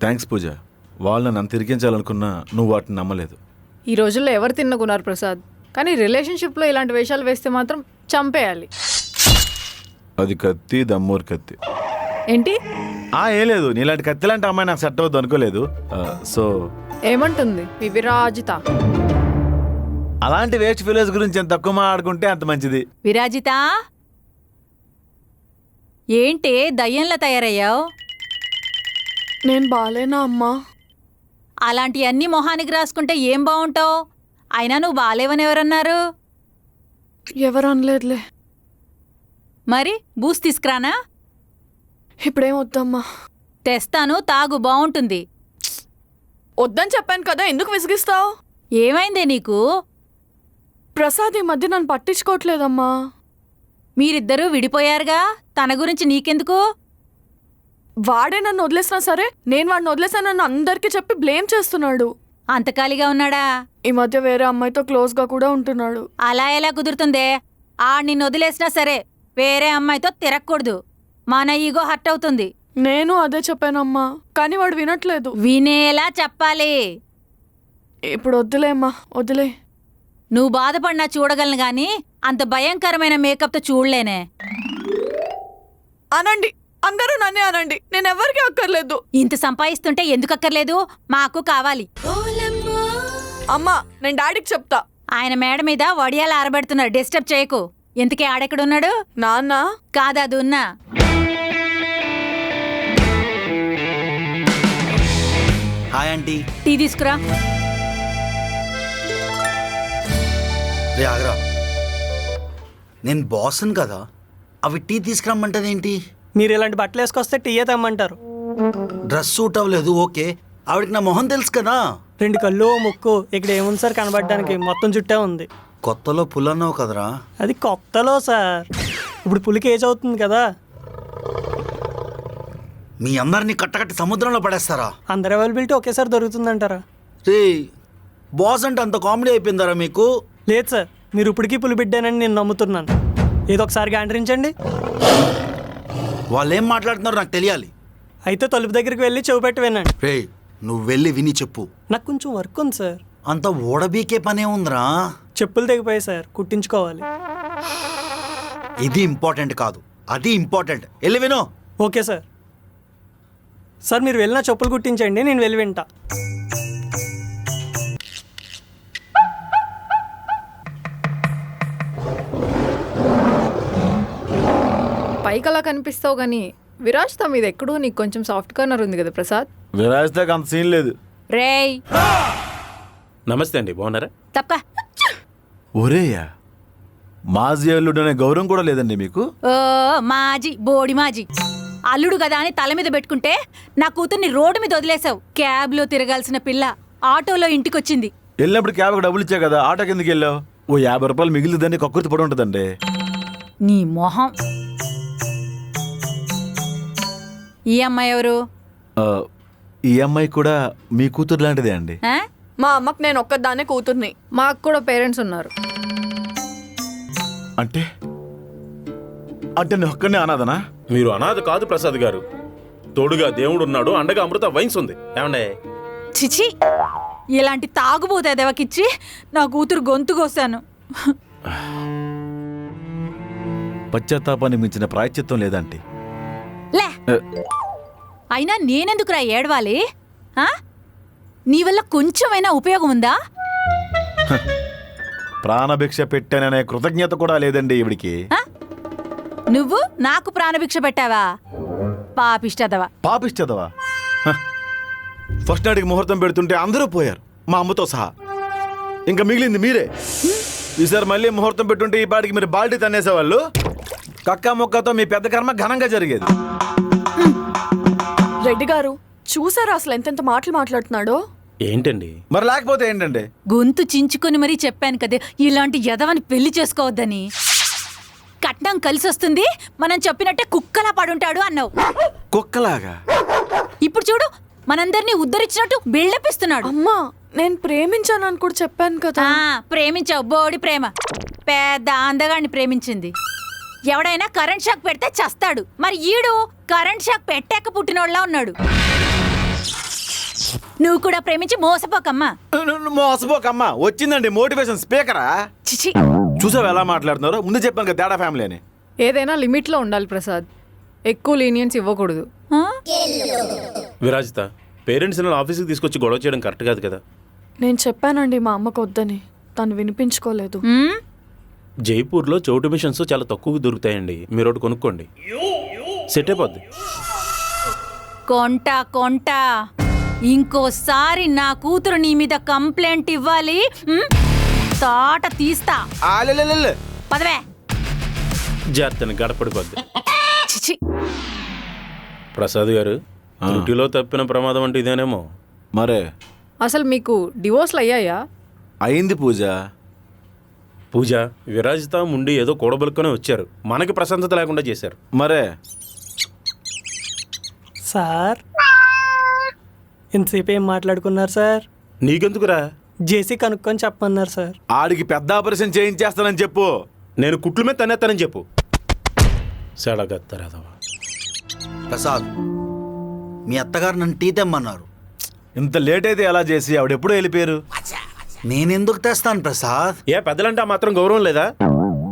Thanks పూజ. వాళ్ళు నన్ను తిరిగించాలనుకున్నా నువ్వు వాటిని నమ్మలేదు. ఈ రోజుల్లో ఎవరు తిన్నకున్నారు ప్రసాద్, కానీ రిలేషన్షిప్లో ఇలాంటి వేషాలు వేస్తే మాత్రం చంపేయాలి. అది కత్తి, దమ్మూరు కత్తి. ఏంటి? ఏం లేదు, నీలాంటి కత్తి లాంటి అమ్మాయి నాకు సెట్ అవుద్దు అనుకోలేదు. సో ఏమంటుంది మీ విరాజిత? అలాంటి వేస్ట్ ఫీలర్స్ గురించి ఎంత తక్కువ మాట్లాడుకుంటే అంత మంచిది. విరాజిత, ఏంటే దయ్యంలా తయారయ్యావు? నేను బాలేనా అమ్మా? అలాంటి అన్ని మొహానికి రాసుకుంటే ఏం బాగుంటావు? అయినా నువ్వు బాలేవని ఎవరన్నారు? ఎవరు అనలేదులే. మరి బూస్ తీసుకురానా? ఇప్పుడేం వద్దమ్మా. తెస్తాను, తాగు, బాగుంటుంది. వద్దని చెప్పాను కదా, ఎందుకు విసిగిస్తావు? ఏమైందే నీకు? ప్రసాద్ ఈ మధ్య నన్ను పట్టించుకోవట్లేదమ్మా. మీరిద్దరూ విడిపోయారుగా, తన గురించి నీకెందుకు? వాడే నన్ను వదిలేసినా సరే నేను వాడిని వదిలేసానని అందరికీ చెప్పి బ్లేమ్ చేస్తున్నాడు. అంతకాలిగా ఉన్నాడా? ఈ మధ్య వేరే అమ్మాయితో క్లోజ్గా కూడా ఉంటున్నాడు. అలా ఎలా కుదురుతుందే? నిన్ను వదిలేసినా సరే వేరే అమ్మాయితో తిరగకూడదు, మన ఈగో హర్ట్ అవుతుంది. నేను అదే చెప్పానమ్మా, కానీ వాడు వినట్లేదు. వినేలా చెప్పాలి. ఇప్పుడు వద్దులే అమ్మా, వదిలే. నువ్వు బాధపడినా చూడగలను గాని అంత భయంకరమైన మేకప్తో చూడలేనే. అనండి, అందరూ నన్నే అనండి, నేను ఎవరికి అక్కర్లేదు. ఇంత సంపాదిస్తుంటే ఎందుకు అక్కర్లేదు? మాకు కావాలి. అమ్మా, నేను డాడీకి చెప్తా. ఆయన మేడ మీద వడియాలు ఆరబెడుతున్నారు, డిస్టర్బ్ చేయకు. ఇంతకీ ఆడెక్కడున్నాడు? నాన్న కాదా దున్నా? Hi aunty. టీ తీసుకురా. రే ఆగరా, నేను బాస్ని కదా, అవి టీ తీసుకురమ్మంటదేంటి? మీరు ఇలాంటి బట్టలు వేసుకొస్తే టీయే తెమ్మంటారు. డ్రెస్ సూట్ అవ్వలేదు, ఓకే. ఆవిడకి నా మొహం తెలుసు కదా. 2 కళ్ళు ముక్కు, ఇక్కడ ఏముంది సార్ కనబడడానికి? మొత్తం చుట్టే ఉంది. కొత్తలో పుల్లన్నావు కదరా. అది కొత్తలో సార్, ఇప్పుడు పులికి ఏజ్ అవుతుంది కదా. మీ అందరినీ కట్టకట్టి సముద్రంలో పడేస్తారా? అందరి అవైలబిలిటీ ఒకేసారి దొరుకుతుందంటారా? రే, బాస్ అంటే అంత కామెడీ అయిపోయిందారా మీకు? లేదు సార్, మీరు ఇప్పటికీ పులి బిడ్డానని నేను నమ్ముతున్నాను. ఏదో ఒకసారి గాండ్రించండి. వాళ్ళు ఏం మాట్లాడుతున్నారో నాకు తెలియాలి. అయితే తలుపు దగ్గరికి వెళ్ళి చెవి పెట్టి వినండి. రే, నువ్వు వెళ్ళి విని చెప్పు. నాకు కొంచెం వర్క్ ఉంది సార్. అంత ఓడబీకే పనే ఉందిరా. చెప్పులు తెగిపోయాయి సార్, కుట్టించుకోవాలి. ఇది ఇంపార్టెంట్ కాదు, అది ఇంపార్టెంట్. వెళ్ళి విను. Okay sir. సార్ మీరు వెళ్ళిన చెప్పులు కుట్టించండి, నేను వెళ్ళి వింటా. పైకి అలా కనిపిస్తావు కానీ విరాజిత మీద ఎక్కడో నీకు కొంచెం సాఫ్ట్ కార్నర్ ఉంది కదా ప్రసాద్. విరాజితకి అంత సీన్ లేదు. రేయ్, నమస్తే అండి, బాగున్నారా? తప్ప. ఒరేయా, మాజీ అల్లుడు అనే గౌరవం కూడా లేదండి మీకు? ఓ మాజీ, బోడి మాజీ. అల్లుడు కదా అని తల మీద పెట్టుకుంటే నా కూతుర్ని రోడ్డు మీద వదిలేసావు. క్యాబ్లో తిరగాల్సిన పిల్ల ఆటోలో ఇంటికొచ్చింది. వెళ్ళినప్పుడు క్యాబ్కి డబ్బులు ఇచ్చా కదా, ఆటోకి ఎందుకు వెళ్ళావు? ఓ 50 రూపాయలు మిగిలిందని కక్కుర్తి పడి ఉంటుందండి. నీ మొహం. ఈ అమ్మాయి ఎవరు? ఈ అమ్మాయి కూడా మీ కూతురు లాంటిదే అండి. ఆ? మా అమ్మకి నేను ఒక్కదాన్నే కూతుర్ని. మాకు కూడా పేరెంట్స్ ఉన్నారు. అంటే అంటే నేను ఒక్కనే అనాదనా? మీరు అనాథ కాదు ప్రసాద్ గారు, తోడుగా దేవుడు ఉన్నాడు, అండగా అమృత వైన్స్ ఉంది. ఏమండే? చిచి, ఇలాంటి తాగుబోతే దెవకిచ్చి నా కూతురు గొంతు కోసాను. పశ్చాత్తాపాన్ని మించిన ప్రాయశ్చిత్తం లేదంటే. లే, అయినా నేనెందుకురా ఏడవాలి? నీ వల్ల కొంచెమైనా ఉపయోగం ఉందా? ప్రాణభిక్ష పెట్టాననే కృతజ్ఞత కూడా లేదండి ఈవిడికి. నువ్వు నాకు ప్రాణభిక్ష పెట్టావా? పాపిష్టదవా. పాపిస్తదవా? ఫస్ట్ నాటికి ముహూర్తం పెడుతుంటే అందరూ పోయారు, మా అమ్మతో సహా. ఇంకా మిగిలింది మీరే. ఈసారి మళ్ళీ ముహూర్తం పెట్టుంటే ఈ పాటికి మీరు బాల్టీ తన్నేసేవాళ్ళు. కక్క మొక్కతో మీ పెద్ద కర్మ ఘనంగా జరిగేది. రెడ్డి గారు చూసారా అసలు ఎంతెంత మాటలు మాట్లాడుతున్నాడో? ఏంటండి? మరి లేకపోతే ఏంటండి? గొంతు చించుకొని మరీ చెప్పాను కదే ఇలాంటి యదవని పెళ్లి చేసుకోవద్దని. కట్నం కలిసి వస్తుంది, మనం చెప్పినట్టే కుక్కలా పడుంటాడు అన్నావు. కుక్కలాగా? ఇప్పుడు చూడు, మనందరినీ ఉద్ధరించినట్టు బిల్డప్ ఇస్తున్నాడు. అమ్మా, నేను ప్రేమించానని కూడా చెప్పాను కదా. ప్రేమించావు, బోడి ప్రేమ. పెద్ద అందగాడిని ప్రేమించింది. ఎవడైనా కరెంట్ షాక్ పెడితే చస్తాడు, మరి ఈడు కరెంట్ షాక్ పెట్టాక పుట్టినోళ్ళ ఉన్నాడు. నువ్వు కూడా ప్రేమించి మోసపోకమ్మా. మోసపోకమ్మా, వచ్చిందండి మోటివేషన్ స్పీకరా. చిచి. చూసావు ఎలా మాట్లాడుతున్నారో? ముందు చెప్పాను కదా తేడా ఫ్యామిలీ అని. ఏదైనా లిమిట్లో ఉండాలి ప్రసాద్, ఎక్కువ లీనియన్స్ ఇవ్వకూడదు. ఆ? విరాజిత, పేరెంట్స్ ఆఫీస్కి తీసుకొచ్చి గొడవ చేయడం కరెక్ట్ కాదు కదా. నేను చెప్పానండి మా అమ్మకు వద్దని, తను వినిపించుకోలేదు. ఉమ్? జైపూర్లో చౌటు మిషన్స్ చాలా తక్కువగా దొరుకుతాయండి, మీరు ఒకటి కొనుక్కోండి, సెట్ అయిపోద్ది. కొంటా ఇంకోసారి నా కూతురు నీ మీద కంప్లైంట్ ఇవ్వాలి. తాట తీస్తా. ఆలెలెలెలె. పదవే. జాగ్రత్తని గడపడిపోద్ది. చిచి. ప్రసాద్ గారు, డ్యూటీలో తప్పిన ప్రమాదం అంటే ఇదేనేమో. మరే అసలు మీకు డివోర్స్లు అయ్యాయా? అయింది పూజ. పూజ, విరాజిత ముండి ఏదో కూడబలుక్కునే వచ్చారు, మనకి ప్రశాంతత లేకుండా చేశారు. మరే సార్ ఇంతసేపు ఏం మాట్లాడుకున్నారు సార్? నీకెందుకురా? జేసీ కనుక్కొని చెప్పమన్నారు సార్. ఆడికి పెద్ద ఆపరేషన్ చేయించేస్తానని చెప్పు. నేను కుట్ల మీద తనేస్తానని చెప్పు. సెడగత్తరాదవా. ప్రసాద్, మీ అత్తగారు నన్ను టీ తెమ్మన్నారు. ఇంత లేట్ అయితే ఎలా చేసి ఆవిడెప్పుడూ వెళ్ళిపోయారు. నేనెందుకు తెస్తాను ప్రసాద్? ఏ పెద్దలంటే ఆ మాత్రం గౌరవం లేదా?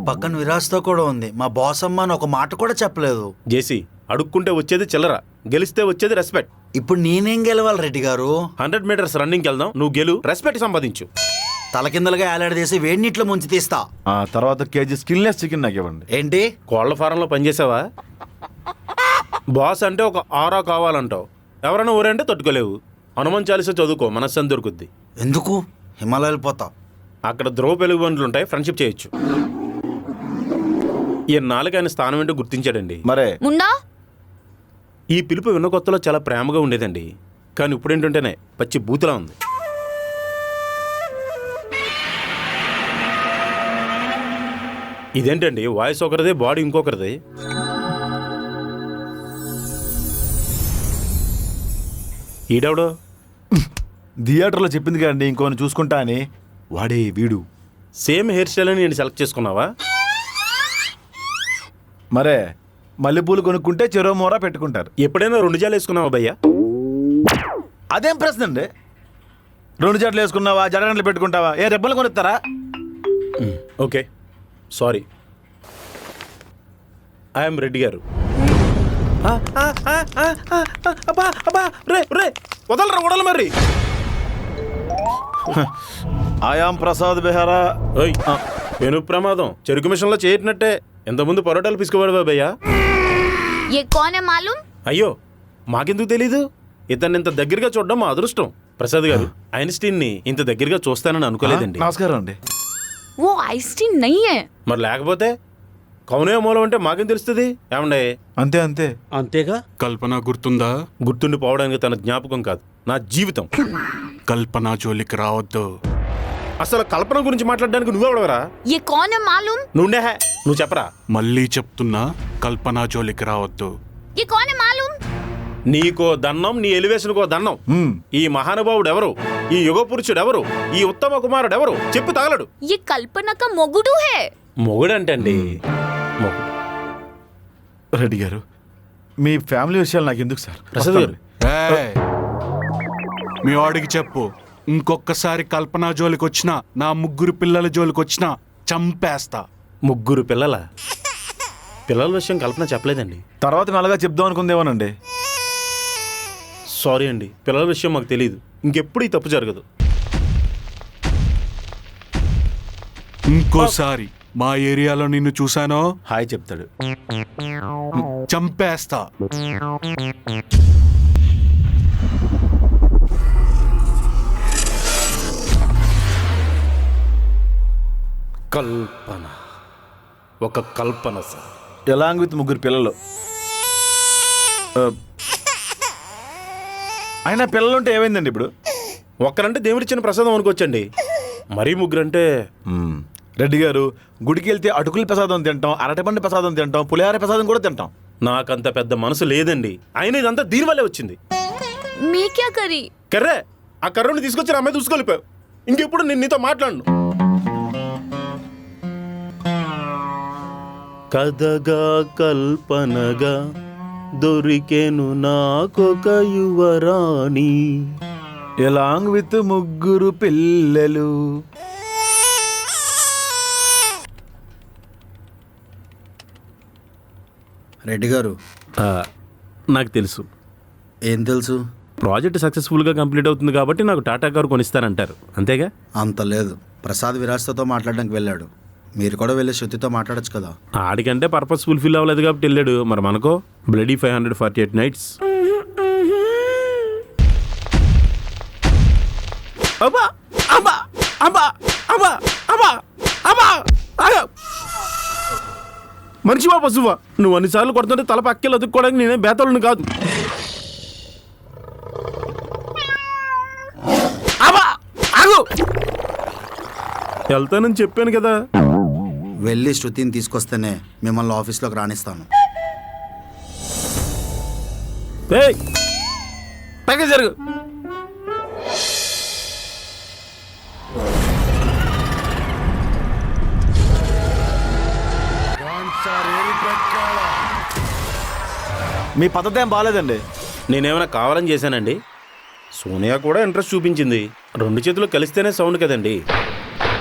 పక్కన విరాజ్తో కూడా ఉంది. మా బాస్ అమ్మ అని ఒక మాట కూడా చెప్పలేదు. జేసీ, అడుక్కుంటే వచ్చేది చిల్లర, గెలిస్తే వచ్చేది రెస్పెక్ట్. ఇప్పుడు నేనేం గెలవాలి రెడ్డి గారు? 100 మీటర్స్ రన్నింగ్కి వెళ్దాం, నువ్వు గెలు, రెస్పెక్ట్ సంపాదించు. తలకిందలుగా ఏలాడదీసి వేడి నీటిలో ముంచి తీస్తా. ఆ తర్వాత కేజీ స్కిన్లెస్ చికెన్ నాకు ఇవ్వండి. ఏంటి? కోళ్ల ఫారంలో పనిచేసావా? బాస్ అంటే ఒక ఆరా కావాలంటావు, ఎవరైనా ఊరంటే తట్టుకోలేవు. హనుమాన్ చాలీసా చదువుకో, మనశ్శాంతి దొరుకుద్ది. ఎందుకు? హిమాలయాలు పోతా. అక్కడ ధ్రువ పెలుగు బండ్లు ఉంటాయి, ఫ్రెండ్షిప్ చేయొచ్చు. ఈ నాలుగు ఆయన స్థానం ఏంటో గుర్తించాడండి. మరే ముందా ఈ పిలుపు విన్న కొత్తలో చాలా ప్రేమగా ఉండేదండి, కానీ ఇప్పుడేంటంటేనే పచ్చి బూతులా ఉంది. ఇదేంటండి, వాయిస్ ఒకరిదే, బాడీ ఇంకొకరిది. ఈడెవడో థియేటర్లో చెప్పింది కదండి ఇంకోని చూసుకుంటా అని. వాడే వీడు. సేమ్ హెయిర్ స్టైల్ అని నేను సెలెక్ట్ చేసుకున్నావా? మరే మల్లెపూలు కొనుక్కుంటే చెరో మోరా పెట్టుకుంటారు. ఎప్పుడైనా 2 జాలు వేసుకున్నావా భయ్యా? అదేం ప్రశ్న అండి? 2 జడలు వేసుకున్నావా, జడగంటలు పెట్టుకుంటావా? ఏ రెబ్బలు కొనుస్తారా? Okay, sorry. ఐఎమ్ రెడ్డి గారు. వదలరా, వదల మరి. ఆయాం ప్రసాద్ బెహరా. ఓయ్, పెను ప్రమాదం, చెరుకు మిషన్లో చేయట్నట్టే. ఎంతమంది పరోటాలు పిసుకుపడవా భయ్యా? ये कौन है मालूम? అయ్యో, మాకెందుకు తెలీదు? ఇతన్ని ఇంత దగ్గరగా చూడడం మా అదృష్టం. ప్రసాద్ గారు, ఐన్స్టీన్ ని ఇంత దగ్గరగా చూస్తానని అనుకోలేదండి. నమస్కారం అండి. वो आइंस्टीन नहीं है. మరి లేకపోతే కౌనే మూలం అంటే మాకేం తెలుస్తుంది? ఏమండే? అంతే అంతే. అంతేగా. కల్పన గుర్తుందా? గుర్తుండి పోవడానికి తన జ్ఞాపకం కాదు, నా జీవితం. కల్పన జోలికి రావద్దు. అసలు కల్పన గురించి మాట్లాడడానికి నువ్వెవడవరా? ये कौन है मालूम? నువ్వు చెప్పరా. మళ్ళీ చెప్తున్నా, కల్పన జోలికి రావద్దు. ये कौन है मालूम? నీకో దన్నం, నీ ఎలివేషన్కో దన్నం. హ్మ్. ఈ మహానుభావుడు ఎవరు? ఈ యుగ పురుషుడు ఎవరు? ఈ ఉత్తమ కుమారుడు ఎవరు? చెప్పు తగలడు. ये कल्पना का मोगुडू है. మొగుడంటే అండి, మొగుడు. రెడ్డి గారు, మీ ఫ్యామిలీ విషయాలు నాకు ఎందుకు సార్? ప్రసాద్ గారు, ఏయ్, మీ వాడికి చెప్పు, ఇంకొకసారి కల్పన జోలికి వచ్చినా, నా 3 పిల్లల జోలికి వచ్చినా చంపేస్తా. 3 పిల్లల విషయం కల్పన చెప్పలేదండి. తర్వాత మెల్లగా చెప్దాం అనుకుందేమోనండి. సారీ అండి, పిల్లల విషయం మాకు తెలియదు. ఇంకెప్పుడు ఈ తప్పు జరగదు. ఇంకోసారి మా ఏరియాలో నిన్ను చూసానో హాయ్ చెప్తాడు. చంపేస్తా. కల్పన, ఒక కల్పన సార్. ఎలాంగ్ విత్ 3 పిల్లలు. అయినా పిల్లలుంటే ఏమైందండి ఇప్పుడు? ఒక్కరంటే దేవుడిచ్చిన ప్రసాదం అనుకోవచ్చండి, మరీ 3 అంటే. రెడ్డి గారు, గుడికి వెళ్తే అటుకుల ప్రసాదం తింటాం, అరటిపండు ప్రసాదం తింటాం, పులిహార ప్రసాదం కూడా తింటాం. నాకంత పెద్ద మనసు లేదండి. అయినా ఇదంతా దీనివల్లే వచ్చింది. मैं क्या करी? కర్రే, ఆ కర్రని తీసుకొచ్చి నా మీద చూసుకొలిపావు. ఇంకెప్పుడు నేను నీతో మాట్లాడను. కథగా కల్పనగా దొరికెను నాకొక యువరాణి, ఎలాంగ్ విత్ ముగ్గురు పిల్లలు. రెడ్డి గారు ఆ, నాకు తెలుసు ఏం తెలుసు? ప్రాజెక్ట్ సక్సెస్ఫుల్గా కంప్లీట్ అవుతుంది కాబట్టి నాకు టాటా కారు కొనిస్తానంటారు అంతేగా? అంత లేదు. ప్రసాద్ విరాజ్తో మాట్లాడడానికి వెళ్ళాడు. మీరు కూడా వెళ్ళి శృతితో మాట్లాడొచ్చు కదా. ఆడికంటే పర్పస్ ఫుల్ఫిల్ అవ్వలేదు కాబట్టి వెళ్ళాడు. మరి మనకో బ్లడీ 548 నైట్స్. అబ్బా అబ్బా అబ్బా అబ్బా అబ్బా అబ్బా ఆగు. మనిషివా పశువా? నువ్వు అన్నిసార్లు కొడుతుంటే తల పక్కలు అతుక్కోవడానికి నేనే బేతలను కాదు. అబ్బా ఆగు. వెళ్తానని చెప్పాను కదా. వెళ్ళి శృతిని తీసుకొస్తేనే మిమ్మల్ని ఆఫీస్లోకి రాణిస్తాను. ఏయ్ పైకి జరుగు. మీ పద్ధతి ఏం బాగాలేదండి. నేనేమైనా కావాలని చేశానండి? సోనియా కూడా ఇంట్రెస్ట్ చూపించింది. 2 చేతులు కలిస్తేనే సౌండ్ కదండి.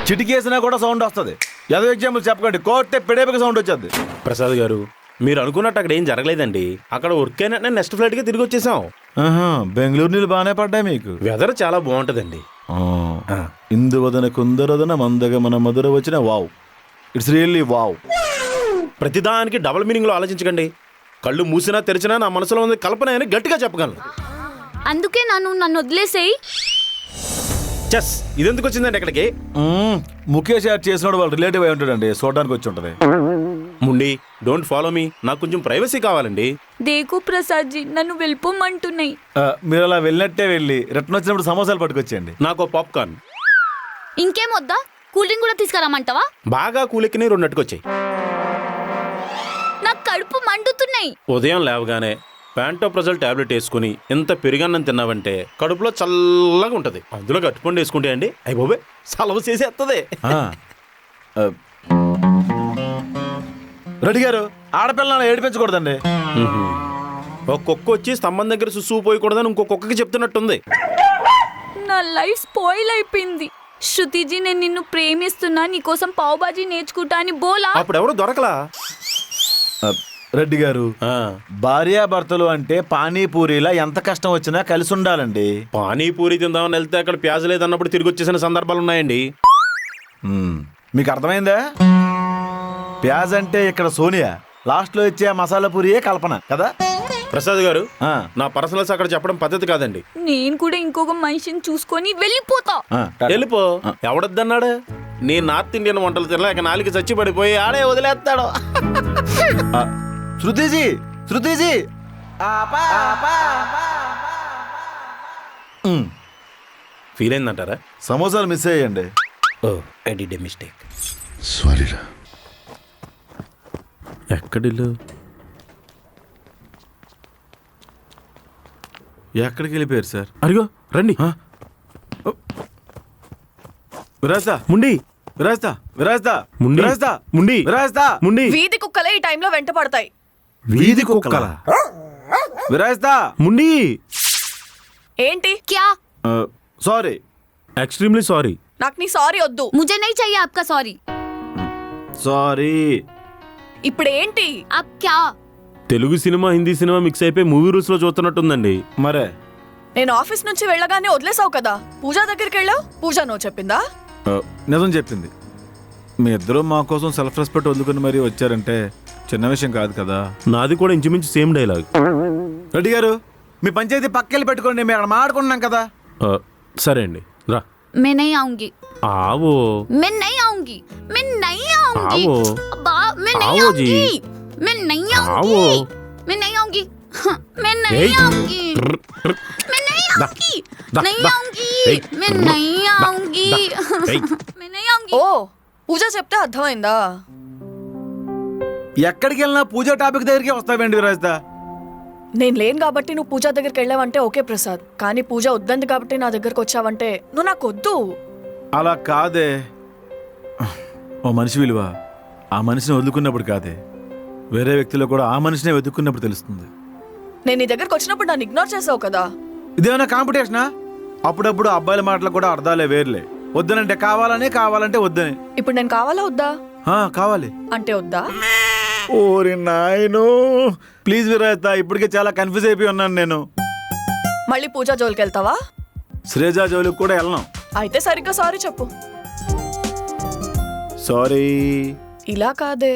చిటికేసినా కూడా సౌండ్ వస్తుంది. ఏదో ఎగ్జాంపుల్ చెప్పకండి. కోర్టే పెడేపకి సౌండ్ వచ్చేది. ప్రసాద్ గారు మీరు అనుకున్నట్టు అక్కడ ఏం జరగలేదండి. అక్కడ వర్క్ అయినా నెక్స్ట్ ఫ్లైట్గా తిరిగి వచ్చేసాం. బెంగళూరు నీళ్ళు బాగానే పడ్డాయి మీకు. వెదర్ చాలా బాగుంటుందండి. ఇందువదన కుందరదన మందగ మన మధుర వచ్చిన వావ్. It's really wow. ప్రతిదానికి డబుల్ మీనింగ్లో ఆలోచించకండి. కళ్ళు మూసినా తెరిచినా నా మనసులో ఉంది కల్పన అని గట్టిగా చెప్పగలను. అందుకే నన్ను వదిలేసేయి. చెస్ ఇదెందుకు వచ్చిందండి ఇక్కడికి? ముఖేష్ యాడ్ చేసినోడు వాళ్ళ రిలేటివ్ అయి ఉంటాడండి. చూడడానికి వచ్చి ఉంటుంది. ముండి డోంట్ ఫాలో మీ. నాకు కొంచెం ప్రైవసీ కావాలండి. దేకు ప్రసాద్ జీ నన్ను వెళ్ళిపోమంటున్నాయి. మీరు అలా వెళ్ళినట్టే వెళ్ళి రిటర్న్ వచ్చినప్పుడు సమోసాలు పట్టుకొచ్చేయండి. నాకు పాప్కార్న్. ఇంకేం వద్దా? కూల్ డ్రింక్ కూడా తీసుకురామంటావా? బాగా కూలెక్కిని 2 నెట్టుకొచ్చాయి. నాకు కడుపు మండుతున్నాయి. ఉదయం లేవగానే ప్యాంటోప్రజల్ టాబ్లెట్ వేసుకుని ఇంత పెరుగన్నం తిన్నావంటే కడుపులో చల్లగా ఉంటుంది. అందులో గట్టుపండు వేసుకుంటే అండి అయ్యి బాబే సలవ చేసేస్తుంది. రెడ్డి గారు ఆడపిల్లని ఏడిపించకూడదండి. ఒక కుక్క వచ్చి స్తంభం దగ్గర సుస్సు పోయకూడదని ఇంకో కుక్కకి చెప్తున్నట్టుంది. నా లైఫ్ స్పాయిల్ అయిపోయింది. శృతిజీ నేను నిన్ను ప్రేమిస్తున్నా, నీకోసం పావుబాజీ నేర్చుకుంటా అని బోలా. అప్పుడు ఎవరు దొరకలా. రెడ్డి గారు భార్యాభర్తలు అంటే పానీపూరిలా ఎంత కష్టం వచ్చినా కలిసి ఉండాలండి. పానీపూరి తిందామని వెళ్తే అక్కడ ప్యాజ్ లేదన్నప్పుడు తిరిగి వచ్చేసిన సందర్భాలు ఉన్నాయండి. మీకు అర్థమైందా? ప్యాజ్ అంటే ఇక్కడ సోనియా, లాస్ట్ లో ఇచ్చే మసాలా పూరియే కల్పన కదా. ప్రసాద్ గారు నా పర్సనల్స్ అక్కడ చెప్పడం పద్ధతి కాదండి. నేను కూడా ఇంకొక మనిషిని చూసుకొని వెళ్ళిపోతా. వెళ్ళిపో. ఎవడొద్దన్నాడు? నీ నార్త్ ఇండియన్ వంటలు తినలేక నాలుగు చచ్చి పడిపోయి ఆడే వదిలేస్తాడు. శృతిజీ శృతిజీ ఫీల్ అయిందంటారా? సమోసాలు మిస్ అయ్యండి. ఓ ఐ డిడ్ ఎ మిస్టేక్. సారీరా. ఎక్కడిల్లు? ఎక్కడికి వెళ్ళిపోయారు సార్? అరిగో రండి. విరాజ్తా ముండి విరాజ్తా విరాజ్తా ముండి విరాజ్తా ముండి విరాజ్తా ముండి. వీధి కుక్కలే ఈ టైంలో వెంట పడతాయి. వీధి కుక్కల విరాజ్తా ముండి. ఏంటి? క్యా? సారీ. Extremely sorry. నాకు నీ సారీ వద్దు. मुझे नहीं चाहिए आपका सॉरी. సారీ. ఇప్పుడు ఏంటి? आप क्या? Telugu cinema Hindi cinema mix అయిపోయి మూవీ రూల్స్ లో చూస్తున్నట్టుందండి. మరే నేను ఆఫీస్ నుంచి వెళ్ళగానే వదిలేసావు కదా. పూజ దగ్గరికి వెళ్ళావు. పూజ నువ్వు చెప్పిందా? నిజం చెప్పింది. మీ ఇద్దరు మా కోసం సెల్ఫ్ రెస్పెక్ట్ వదులుకుని మరీ వచ్చారంటే చిన్న విషయం కాదు కదా. నాది కూడా ఇంచుమించు సేమ్ డైలాగ్. రెడ్డి గారు మీ పంచాయతీ పక్కెళ్ళి పెట్టుకోండి. మేము అక్కడ మాట్లాడుకుంటున్నాం కదా. సరే అండి రా. मैं नहीं आऊंगी. ఆవో. मैं नहीं आऊंगी. मैं नहीं आऊंगी. आओ। अब्बा मैं नहीं आओ जी। आऊंगी. मैं नहीं आओ। आऊंगी. मैं नहीं आऊंगी. मैं नहीं एई। आऊंगी. मैं नहीं आऊंगी. नहीं आऊंगी. मैं नहीं आऊंगी. मैं नहीं आऊंगी. ఓ పూజ చెప్తే అర్థమైందా? ఎక్కడికి వెళ్ళినా పూజ టాపిక్ దగ్గరికి వస్తావేంటి విరాజ్తా? నేను లేను కాబట్టి నువ్వు పూజ దగ్గరికి వెళ్ళావంటే ఓకే ప్రసాద్. కానీ పూజ వద్దంది కాబట్టి నా దగ్గరకు వచ్చావంటే నువ్వు నాకు వద్దు. అలా కాదే. ఓ మనిషి విలువ ఆ మనిషిని వదులుకున్నప్పుడు కాదే, వేరే వ్యక్తిలో కూడా ఆ మనిషినే వెతుక్కున్నప్పుడు తెలుస్తుంది. నేను నీ దగ్గరకు వచ్చినప్పుడు నన్ను ఇగ్నోర్ చేసావు కదా. ఇదేమైనా కాంపిటీషనా? అప్పుడప్పుడు అబ్బాయిల మాటలు కూడా అర్థాలే వేర్లే. వద్దనంటే కావాలని, కావాలంటే వద్దని. ఇప్పుడు నేను కావాలా వద్దా కావాలి అంటే వద్దా? ఓరి నాయనో, ప్లీజ్ విరాజిత, ఇప్పటికే చాలా కన్ఫ్యూజ్ అయిపోయి ఉన్నాను నేను. మళ్ళీ పూజ జోలికి వెళ్తావా? శ్రేజా జోలికి కూడా వెళ్ళను. అయితే సరిగ్గా సారీ చెప్పు. సారీ. ఇలా కాదే.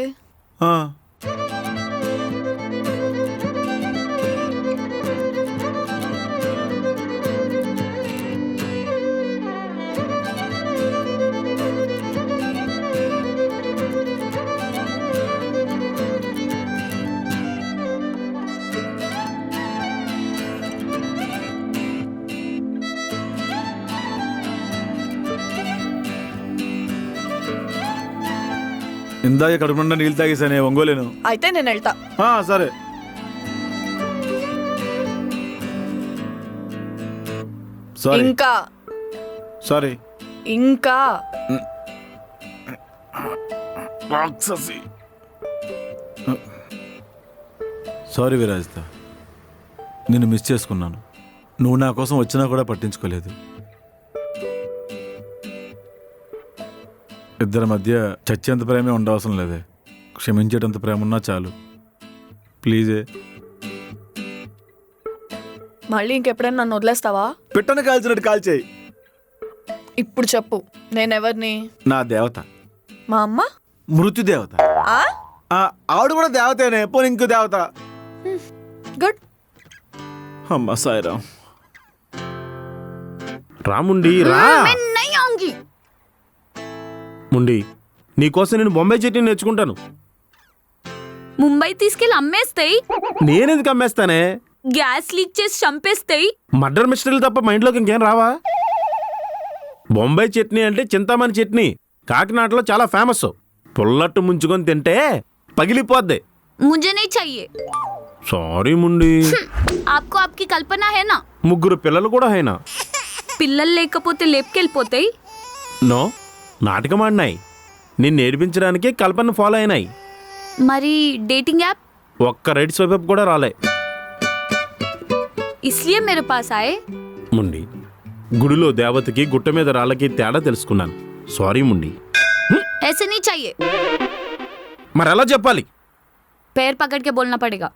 ఇందాక కడుపు నిండా నీళ్ళు తాగేసానే, ఒంగోలేను. అయితే నేను వెళ్తా. సరే. సారీ. ఇంకా సారీ. ఇంకా సారీ విరాజిత, నిన్ను మిస్ చేసుకున్నాను. నువ్వు నా కోసం వచ్చినా కూడా పట్టించుకోలేదు. ఇద్దరి మధ్య చచ్చేంత ప్రేమే ఉండవసరం లేదే, క్షమించేటంత ప్రేమ ఉన్నా చాలు. ప్లీజే. మళ్ళీ ఇంకెప్పుడైనా నన్ను వదిలేస్తావా? పిట్టను కాల్చినట్టు కాల్చేయి. ఇప్పుడు చెప్పు, నేనెవరిని? నా దేవత. మా అమ్మ? మృత్యుదేవత. ఆవిడ కూడా దేవతేనే, పోనీ ఇంకో దేవత. గుడ్. అమ్మ సాయిరామ్. రాముండి రా. ముండి, నీకోసం నేను బొంబాయి చట్నీ నేర్చుకుంటాను. ముంబై తీసుకెళ్ళి అమ్మేస్తాయి. నేనెందుకు అమ్మేస్తానే? గ్యాస్ లీక్ చేసి చంపేస్తాయి. మర్డర్ మిస్టరీలు తప్ప మైండ్లోకి ఇంకేం రావా? బొంబాయి చట్నీ అంటే చింతామణి చట్నీ, కాకినాడలో చాలా ఫేమస్. పుల్లట్టు ముంచుకొని తింటే పగిలిపోద్ది. मुझे नहीं चाहिए. సారీ ముండి. आपको आपकी कल्पना है ना? ముగ్గురు పిల్లలు కూడా అయినా. పిల్లలు లేకపోతే లేపుకెళ్ళిపోతాయి. నో, నాటకం ఆడినాయి. నేను నేర్పించడానికి కల్పన ఫాలో అయినాయి. మరి డేటింగ్ యాప్? ఒక్క రైట్ స్వైప్ అప్ కూడా రాలే. इसलिए मेरे पास आए. ముండి, గుడిలో దేవతకి గుట్ట మీద రాళ్ళకి తేడా తెలుసుకున్నాను. సారీ ముండి. ऐसे नहीं चाहिए. మరి ఎలా చెప్పాలి? पैर पकड़ के बोलना पड़ेगा.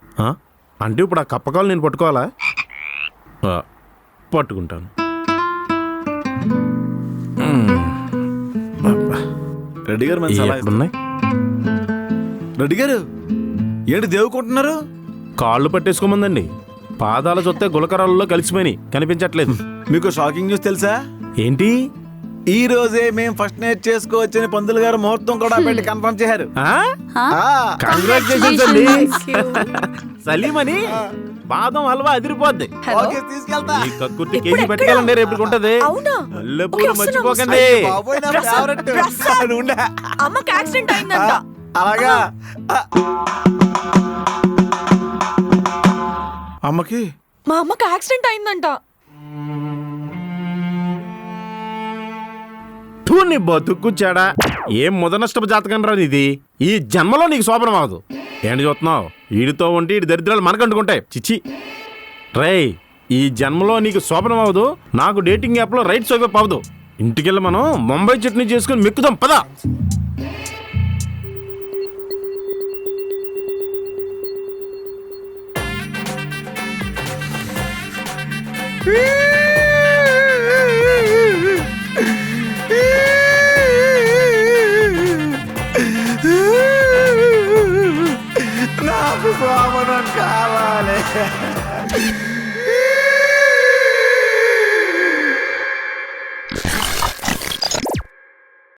అంటే ఇప్పుడు ఆ కప్పకాలు నేను పట్టుకోవాలా? పట్టుకుంటాను. రెడ్డి గారు మంచి సలహా ఇస్తున్నారు. రెడ్డి గారు ఏంటి దేవుకుంటున్నారు? కాళ్ళు పట్టేసుకోమందండి. పాదాల చొత్తే గులకరాల్లో కలిసిపోయి కనిపించట్లేదు. మీకు షాకింగ్ న్యూస్ తెలుసా? ఏంటి? ఈ రోజే మేము ఫస్ట్ నైట్ చేసుకోవచ్చని పంతులు గారు ముహూర్తం కూడా పెట్టి కన్ఫర్మ్ చేశారు. కంగ్రాచులేషన్స్ అండి. సలీమని బాదం హల్వా అదిరిపోద్ది. ఓకే, తీసుకెళ్తా. ఈ కక్కుర్తి కేజీ పెట్టుకెళ్ళండి, రేపు ఉంటది. అవునా? మల్లెపూలు మర్చిపోకండి. బాబోయ్, నా ఫేవరెట్. ఉండే. అమ్మకి యాక్సిడెంట్ అయిందంట. అలాగా? అమ్మకి? మా అమ్మకి యాక్సిడెంట్ అయిందంట. నీ బతుకు చెడా. ఏం ముదనష్టపు జాతకం రా ఇది. ఈ జన్మలో నీకు శోభనం అవ్వదు. ఏంటి చూస్తున్నావు? వీడితో ఉంటే ఈ దరిద్రాలు మనకంటుకుంటాయి. చిచ్చి రేయ్, ఈ జన్మలో నీకు శోభనం అవ్వదు. నాకు డేటింగ్ యాప్లో రైట్ స్వైప్ అవ్వదు. ఇంటికెళ్ళి మనం ముంబై చట్నీ చేసుకుని మెక్కుదాం పదా. నాకు శోభనం కావాలి.